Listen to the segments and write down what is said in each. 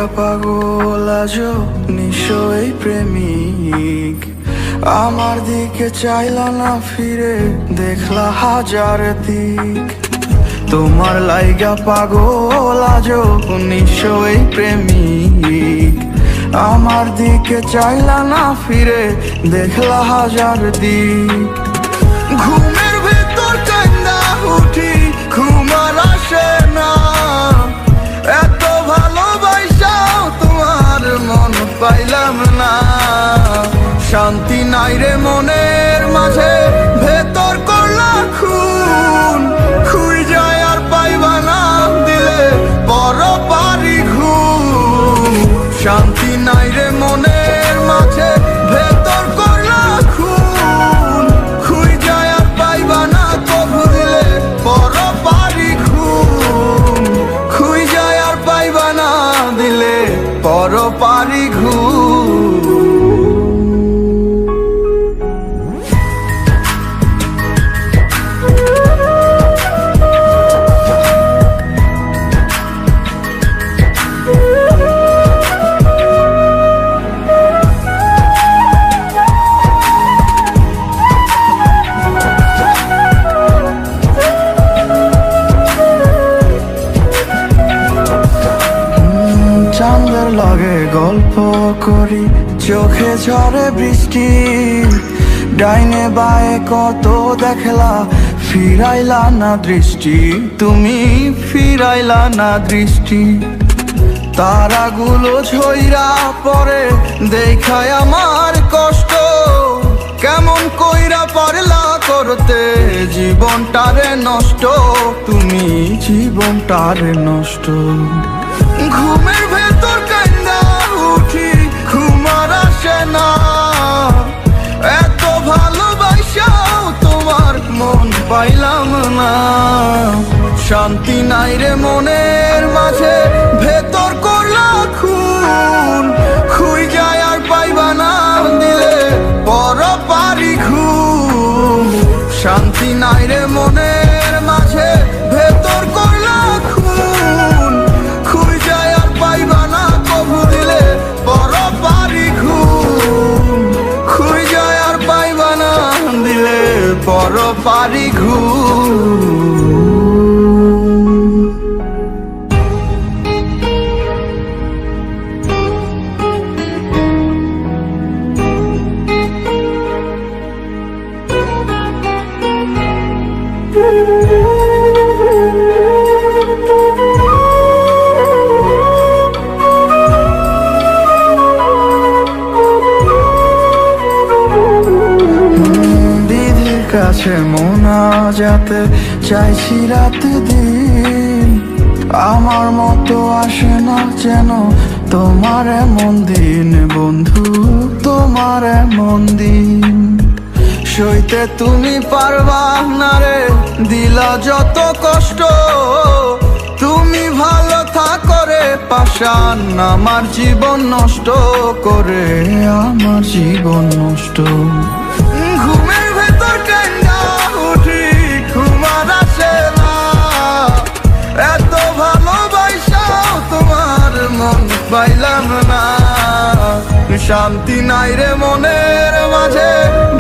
লাইগা পাগল আজো নিশ্চয়ই প্রেমিক, আমার দিকে চাইলা না ফিরে দেখলা হাজার দিক। তোমার লাইগা পাগল আজো নিশ্চয়ই প্রেমিক, আমার দিকে চাইলা না ফিরে দেখলা হাজার দিক। ঘুমের ভেতর কান্না উঠি ঘুম আর আসে না, এত ভালোবাসাও তোমার মন পাইলাম না। শান্তি নাই রে মনের মাঝে ভেতর করলা খুন, খুই যায় আর পাইবা না দিলে বড় পারি ঘুম। শান্তি নাই রে মনের মাঝে ভেতর করলা খুন, খুই যায় আর পাইবা না তবু দিলে বড় পারি ঘুম। খুই যায় আর পাইবা না দিলে বড় পারি ঘুম। চাঁদের লগে গল্প করি চোখে ঝরে বৃষ্টি, ডাইনে বায়ে কত দেখলা ফিরাইলা না দৃষ্টি, তুমি ফিরাইলা না দৃষ্টি। তারাগুলো ঝইরা পরে দেখায় আমার কষ্ট, কেমন কইরা পারলা করতে জীবনটারে নষ্ট, তুমি জীবনটারে নষ্ট। ঘুমের ভেতর কান্না উঠি ঘুম আর আসে না, এত ভালোবাসাও তোমার মন পাইলাম না। শান্তি নাই রে মনের মাঝে ভেতর করলা খুন, খুই যায় আর পাইবা না দিলে বড় পারি ঘুম। শান্তি নাই রে মনের মাঝে ভেতর করলা খুন, খুই যায় আর পাইবা না কবু দিলে বড় পারি ঘুম। খুই যায় আর পাইবা না দিলে বড় পারি ঘুম। দিদির কাছে মোনাজাতে চাইছি রাত দিন, আমার মতো আসে না যেন তোমার এমন দিন বন্ধু, তোমার এমন দিন। সইতে তুমি পারবা না রে দিলা যত কষ্ট, তুমি ভালো থাকো রে পাশান আমার জীবন নষ্ট করে, আমার জীবন নষ্ট। ঘুমের ভেতর কান্না উঠি ঘুম আর আসে না, এত ভালোবাসাও তোমার মন পাইলাম না। শান্তি নাই রে মনের মাঝে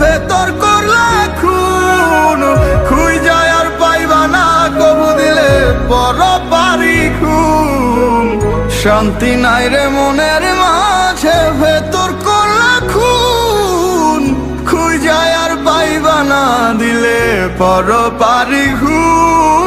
ভেতর করলা খুন, খুই যায় আর পাইবা না কবু দিলে বড় পারি ঘুম। শান্তি নাই রে মনের মাঝে ভেতর করলা খুন, খুই যায় আর পাইবা না দিলে বড় পারি ঘুম।